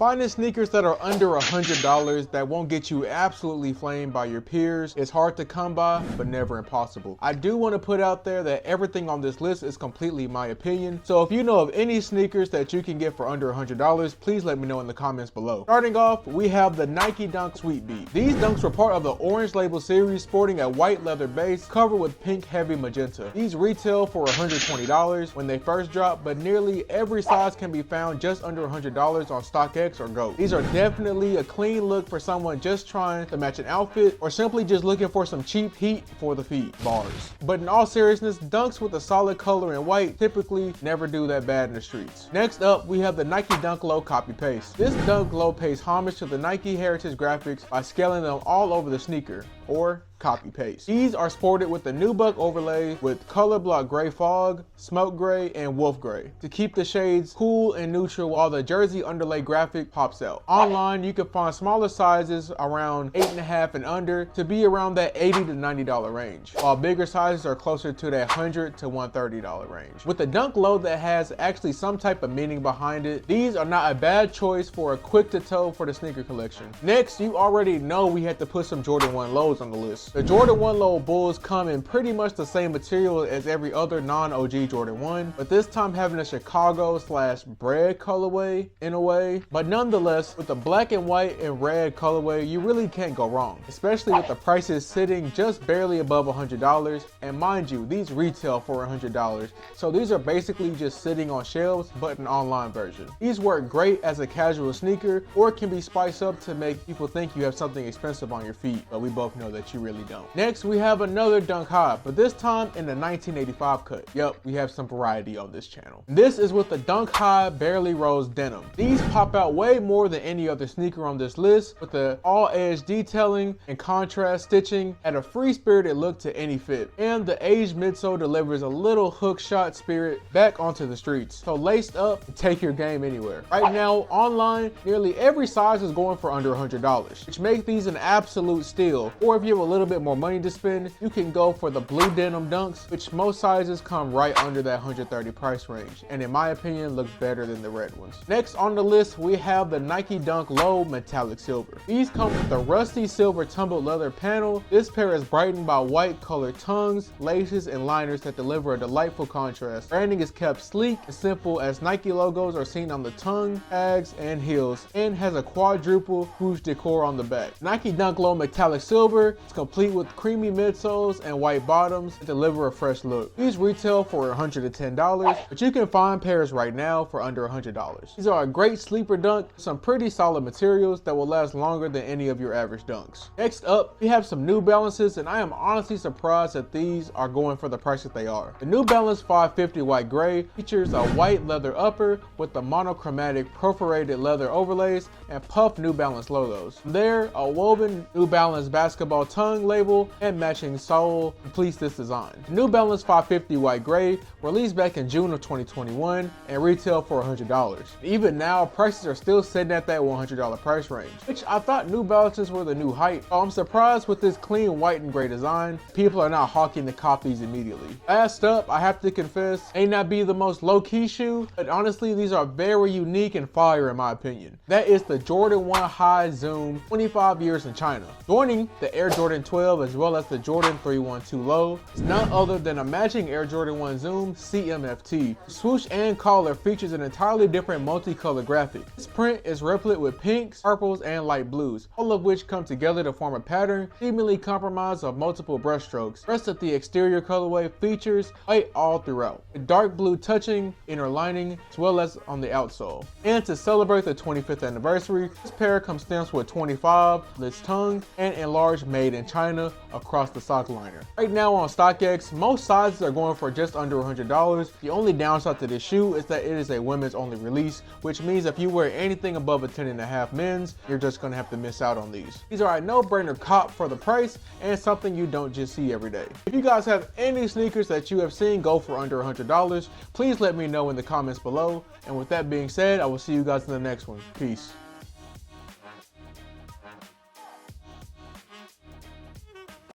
Finding sneakers that are under $100 that won't get you absolutely flamed by your peers is hard to come by, but never impossible. I do want to put out there that everything on this list is completely my opinion. So if you know of any sneakers that you can get for under $100, please let me know in the comments below. Starting off, we have the Nike Dunk Sweet Beat. These dunks were part of the Orange Label series, sporting a white leather base covered with pink heavy magenta. These retail for $120 when they first dropped, but nearly every size can be found just under $100 on StockX or GOAT. These are definitely a clean look for someone just trying to match an outfit or simply just looking for some cheap heat for the feet. Bars. But in all seriousness, dunks with a solid color in white typically never do that bad in the streets. Next up, we have the Nike Dunk Low Copy Paste. This Dunk Low pays homage to the Nike heritage graphics by scaling them all over the sneaker, or copy paste. These are sported with the nubuck overlay with color block gray fog, smoke gray, and wolf gray to keep the shades cool and neutral while the jersey underlay graphic pops out. Online, you can find smaller sizes around 8.5 and under to be around that $80 to $90 range, while bigger sizes are closer to that $100 to $130 range. With the Dunk Low that has actually some type of meaning behind it, these are not a bad choice for a quick to toe for the sneaker collection. Next, you already know we had to put some Jordan 1 Lows on the list. The Jordan 1 Low Bulls come in pretty much the same material as every other non-OG Jordan 1, but this time having a Chicago/bread colorway in a way. But nonetheless, with the black and white and red colorway, you really can't go wrong, especially with the prices sitting just barely above $100. And mind you, these retail for $100, so these are basically just sitting on shelves, but an online version. These work great as a casual sneaker, or can be spiced up to make people think you have something expensive on your feet, but we both know that you really don't. Next, we have another Dunk High, but this time in the 1985 cut. Yup, we have some variety on this channel. This is with the Dunk High Barely Rose denim. These pop out way more than any other sneaker on this list, with the all edge detailing and contrast stitching add a free-spirited look to any fit. And the aged midsole delivers a little hook shot spirit back onto the streets. So laced up and take your game anywhere. Right now, online, nearly every size is going for under $100, which makes these an absolute steal. Or if you have a little bit more money to spend, you can go for the blue denim dunks, which most sizes come right under that $130 price range, and in my opinion looks better than the red ones. Next on the list, we have the Nike Dunk Low Metallic Silver. These come with the rusty silver tumbled leather panel. This pair is brightened by white colored tongues, laces, and liners that deliver a delightful contrast. Branding is kept sleek and simple as Nike logos are seen on the tongue, tags, and heels, and has a quadruple rouge decor on the back. Nike Dunk Low Metallic Silver is complete with creamy midsoles and white bottoms that deliver a fresh look. These retail for $110, but you can find pairs right now for under $100. These are a great sleeper dunk, some pretty solid materials that will last longer than any of your average dunks. Next up, we have some New Balances, and I am honestly surprised that these are going for the price that they are. The New Balance 550 White Gray features a white leather upper with the monochromatic perforated leather overlays and puffed New Balance logos. From there, a woven New Balance basketball tongue label and matching sole completes this design. The New Balance 550 White Gray released back in June of 2021 and retail for $100. Even now, prices are still sitting at that $100 price range, which I thought New Balances were the new hype. So I'm surprised with this clean white and gray design, people are not hawking the copies immediately. Last up, I have to confess, may not be the most low-key shoe, but honestly, these are very unique and fire in my opinion. That is the Jordan 1 High Zoom 25 years in China. Joining the Air Jordan 12 as well as the Jordan 312 Low is none other than a matching Air Jordan 1 Zoom CMFT. The swoosh and collar features an entirely different multicolored graphic. This print is replete with pinks, purples, and light blues, all of which come together to form a pattern seemingly comprised of multiple brushstrokes. The rest of the exterior colorway features white all throughout, with dark blue touching inner lining as well as on the outsole. And to celebrate the 25th anniversary, this pair comes stamped with 25 on its tongue and enlarged made in China across the sock liner. Right now on StockX, most sizes are going for just under $100. The only downside to this shoe is that it is a women's only release, which means if you wear anything above a 10.5 men's, you're just gonna have to miss out on these. These are a no-brainer cop for the price and something you don't just see every day. If you guys have any sneakers that you have seen go for under $100, please let me know in the comments below. And with that being said, I will see you guys in the next one. Peace.